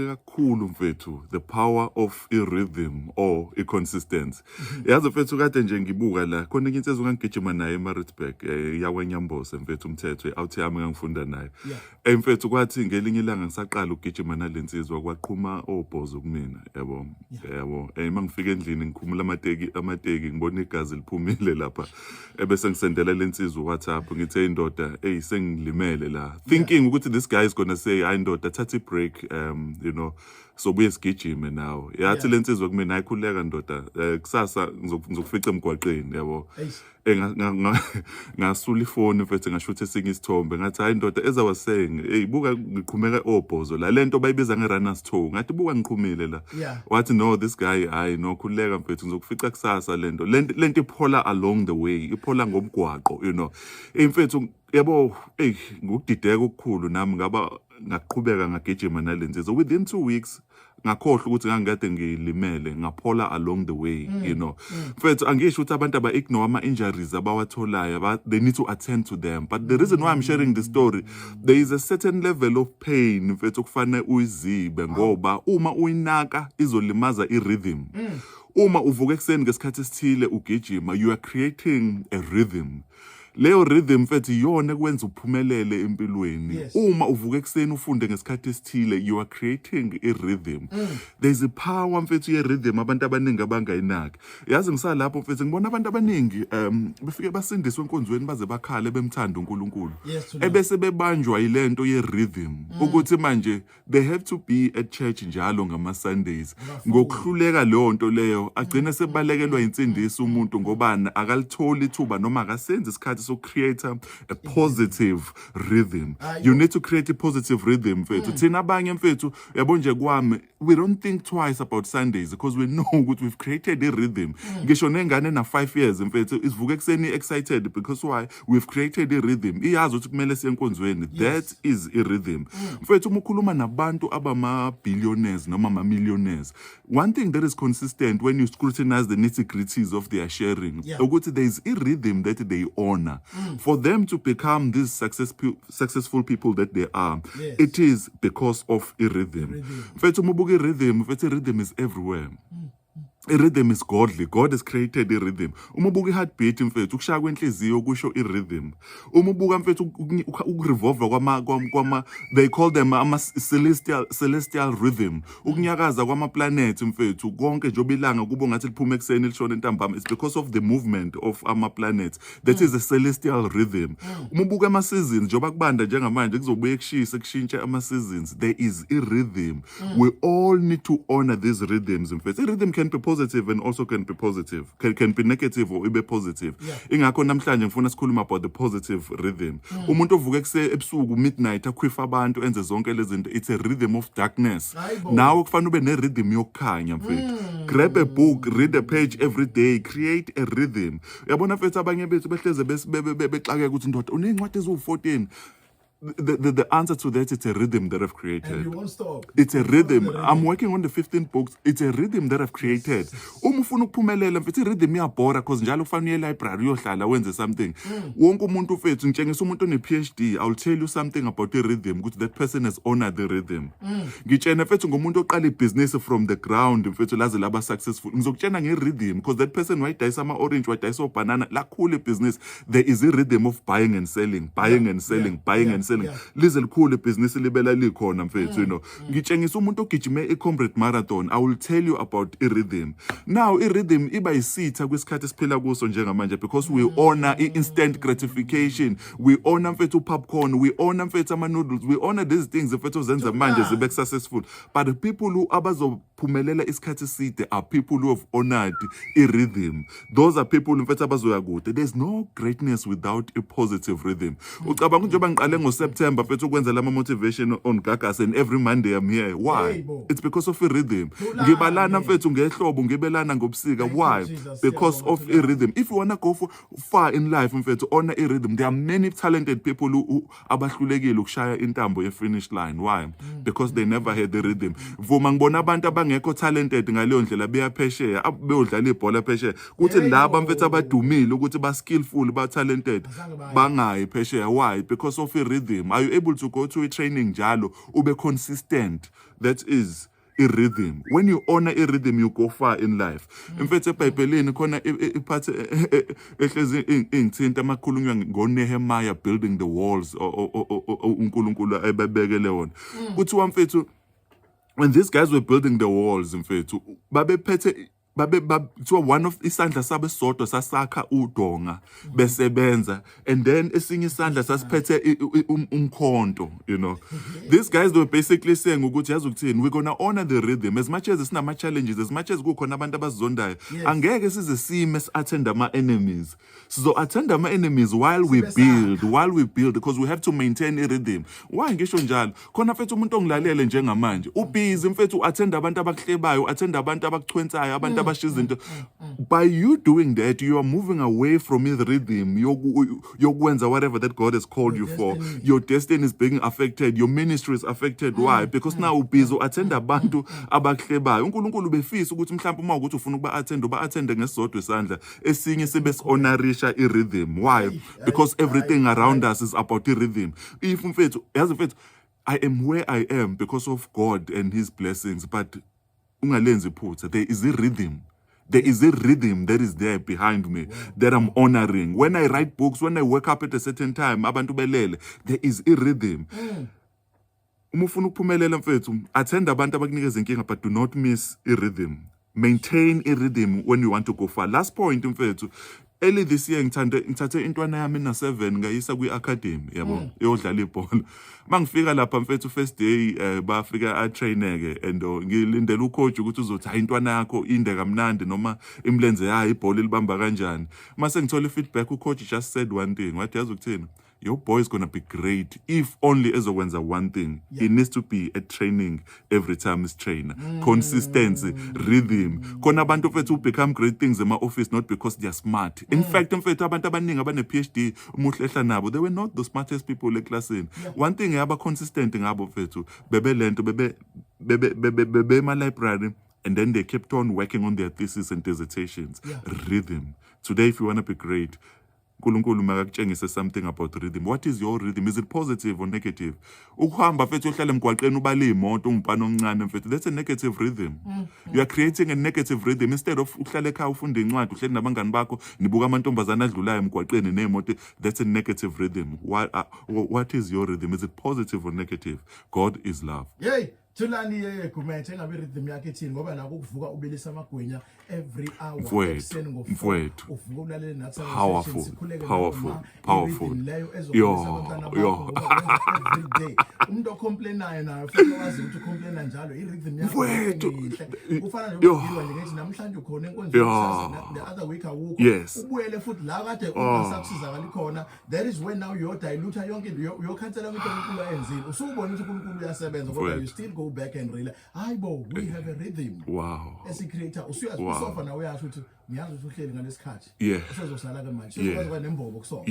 kakhulu mfethu the power of i-rhythm or i-consistency. Yazi mfethu kade nje ngibuka la khona enye insizwa ngangigijima naye eMaritzburg yakwaNyambose mfethu umthetho out yami ngangifunda naye. Mfethu kwathi ngelinye ilanga ngisaqala ukugijima nalensizwa kwaqhuma obhozo kumina yabo. Mangifika endlini ngikhumula amateki ngibona igazi liphumile lapha ebese ngisendela lensizwa WhatsApp ngithi indoda sengilimele la thinking ukuthi this guy is going to say hayi ndoda thatha i-break you know so buye sigijime nawo yathi lensizwa kumina ayikhuleka ndoda kusasa ngizokufica emgwaqeni yabo ngasula ifoni mfethu ngashutha esinye isithombe ngathi hayi ndoda as I was saying buka ngiqhumeka obhozo la lento bayibiza ngerunners toe ngathi buka ngiqhumile la wathi no this guy hayi no khuleka mfethu ngizokufica kusasa lento iphola along the way iphola ngomgwaqo you know mfethu yabo ngukudideka okukhulu nami ngaqhubeka ngagijima nalensizwa within 2 weeks ngakhohlwa ukuthi ngangikade ngilimele ngaphola along the way you know mfethu angisho ukuthi abantu aba-ignore ama-injuries abawatholayo they need to attend to them but the reason why I'm sharing the story there is a certain level of pain mfethu kufanele uyizibe ngoba uma uyinaka izolimaza i-rhythm uma uvuka ekuseni ngesikhathi esithile ugijima you are creating a rhythm leyo rhythm mfethu iyona kwenza uphumelele empilweni uma uvuka ekuseni ufunde ngesikhathi esithile you are creating a rhythm there's a power mfethu ye rhythm abantu abaningi abangayinaki yazi ngisalapho mfethu ngibona abantu abaningi befike basindiswe enkonzweni baze bakhale bemthanda uNkulunkulu ebese bebanjwa yilento ye rhythm ukuthi manje they have to be at church njalo ngama Sundays ngokuhluleka leyo nto leyo agcina sebalekelwa insindiso umuntu ngobana akalitholi ithuba noma akasenze isikhathi so create a positive rhythm. You need to create a positive rhythm mfethu. Thina abanye mfethu yabo nje kwami we don't think twice about Sundays because we know that we've created a rhythm. Ngisho nengane na 5 years mfethu isivuka ekseni excited because why we've created a rhythm. Iyazi ukuthi kumele siye enkonzweni. That is a rhythm. Mfethu umukhuluma nabantu abama billionaires noma ama millionaires. One thing that is consistent when you scrutinize the nitty-gritties of their sharing ukuthi there is a rhythm that they honor. For them to become these successful people that they are, it is because of a rhythm. Mfethu mubuka i-rhythm, mfethu i-rhythm is everywhere. A rhythm is godly. God has created a rhythm. Umubuka i-heartbeat mfethu ukushaya kwenhliziyo kusho i-rhythm. Umubuka mfethu ukurevolve kwama they call them ama celestial rhythm. Ukunyakaza kwama planet mfethu konke nje obilanga kubo ngathi liphuma ekseni lishona entambama it's because of the movement of ama planets. That is a celestial rhythm. Umubuka ama seasons njoba kubanda njengamanje kuzobuye kushisa kushintsha ama seasons there is a rhythm. We all need to honor these rhythms mfethu. Rhythm can be positive and also can be positive can be negative or ibe positive ingakho namhlanje ngifuna sikhuluma about the positive rhythm umuntu ovuka ebusuku midnight akhwifa abantu enze zonke lezi zinto it's a rhythm of darkness nawe kufanele ube ne rhythm yokukhanya mfethu grab a book read a page every day create a rhythm uyabona mfethu abanye bethu behleze bexake ukuthi ndoda unencwadi ezu14 The answer to that is a rhythm that I've created. And you won't stop. It's a rhythm. I'm working on the 15 books. It's a rhythm that I've created. Uma ufuna ukuphumelela mfethu rhythm iyabhora because njalo kufanele uye library uyohlala wenze something. Wonke umuntu mfethu ngitshengisa umuntu one PhD I'll tell you something about the rhythm ukuthi that person has honored the rhythm. Ngitshena mfethu ngomuntu oqala ibusiness from the ground mfethu laze laba successful. Ngizokutshena nge-rhythm because that person wayidayisa ama orange wayidayisa obanana lakhulu business there is a rhythm of buying and selling buying and selling lize likhulu ibhizinisi libela likhona mfethu you know ngitshengisa umuntu ogijime i-Comrade Marathon I will tell you about i-rhythm now i-rhythm iba yisitha kwisikhathi esiphila kuso njengamanje because we honor instant gratification we honor mfethu popcorn we honor mfethu ama noodles we honor these things mfethu zenza manje zibe successful but the people who abazophumelela isikhathi eside are people who have honored i-rhythm those are people mfethu abazoya kude there's no greatness without a positive rhythm ucabanga njengoba ngiqale September mfethu ukwenza lama motivation on Gagas and every Monday I'm here why it's because of a rhythm ngibalana mfethu ngehlobo ngibelana ngobusika why because of a rhythm if you want to go far in life mfethu honor a rhythm there are many talented people who abahlulekile ukushaya intambo ye finish line why because they never had the rhythm vuma ngibona abantu abangekho talented ngaleyo ndlela beyaphesheya beyodlala ibhola phesheya kuthi laba mfethu abadumile ukuthi ba skillful ba talented bangayi phesheya why because of a rhythm are you able to go to a training njalo ube consistent that is i-rhythm. When you honor i-rhythm, you go far in life. Mfethu eBhayibhelini khona iphathi ehlezi ingithinta amakhulunywa ngoNehemiah building the walls uNkulunkulu ebebekele wona. Kuthiwa mfethu, when these guys were building the walls, mfethu, babephethe so one of isandla sabe sodwa sasakha udonga besebenza, and then esinye isandla sasiphethe umkhonto, you know. These guys were basically saying ukuthi yazi ukuthini, we're gonna honor the rhythm as much as it's nama challenges, as much as kukhona abantu abazondayo, angeke size sime attend ama enemies. So attend ama enemies while we build, because we have to maintain a rhythm. Why ngisho njalo? Khona mfethu umuntu ongilalele njengamanje ubusy mfethu attend abantu abakuhlebayo, attend abantu abakuchwensayo, abantu by you doing that, you are moving away from his rhythm. Yokwenza whatever that God has called you for. Your destiny is being affected. Your ministry is affected. Why? Because now ubhizo attend abantu abakuhlebayo. uNkulunkulu befisa ukuthi mhlawumbe uma ukuthi ufuna ukuba attend ngesodwa isandla esinye sibe honorisha i-rhythm. Why? Because everything around us is about i-rhythm. If mfethu, yazi mfethu, I am where I am because of God and his blessings, but ungalenzi phutha, there is a rhythm. There is a rhythm that is there behind me that I'm honoring. When I write books, when I wake up at a certain time, abantu belele, there is a rhythm. Uma ufuna ukuphumelela mfethu, attend abantu abakunikeza inkinga, but do not miss a rhythm. Maintain a rhythm when you want to go far. Last point mfethu, early this year ngithathe intwana yami na7 ngayisa kwi-academy yabo yodlala ibhola. Mangifika lapha mfethu first day bafika atraineke and ngilindela ucoach ukuthi uzothi hayi intwana yakho inde kamnandi noma imlenze yayo ibhola libamba kanjani. Mase ngithola feedback, ucoach just said one thing, wathi yazi ukuthini, your boy is going to be great if only ezokwenza one thing. He needs to be at training every time he's trainer. Consistency, rhythm. Kona abantu mfethu become great things in my office not because they are smart. In fact, mfethu abantu abaningi abane PhD umuhlehla nabo, they were not the smartest people eclassini. One thing yaba consistent ngabo mfethu, bebe lento bebe my library, and then they kept on working on their thesis and dissertations. Rhythm. Today if you want to be great, uNkulunkulu makakutshengise something about rhythm. What is your rhythm? Is it positive or negative? Ukuhamba mfethu uhlala emgwaqeni ubala imoto ungumfana omncane mfethu, that's a negative rhythm. You are creating a negative rhythm instead of uhlale ekhaya ufunda incwadi uhleli nabangani bakho nibuka amantombazana adlulayo emgwaqeni nemoto. That's a negative rhythm. What is your rhythm? Is it positive or negative? God is love. Yay! Thulani Gumethe ngabe rhythm yakhe ethini ngoba nako ukuvuka ubelisa amagwinya every hour ekseni ngofowethu uvuka ulalele nathi powerful yo every day umuntu ocomplainayo nayo futhi wazi ukuthi ucomplaina njalo i-rhythm yakhe kufana nokugilwa nje ngithi namhlanje ukhona enkonzweni the other week awukho ubuyele futhi la kade ungasakusizakala khona. That is when now you dilute yonke uyokhansela into uNkulunkulu ayenzile usubona ukuthi uNkulunkulu uyasebenza kodwa you still go back and realize hayibo we have a rhythm. As a creator usuyasofa nawe uyasho ukuthi ngiyazi ukuthi uhleli ngalesikhathi usezosala ke manje usezokwazi nembobo kusona.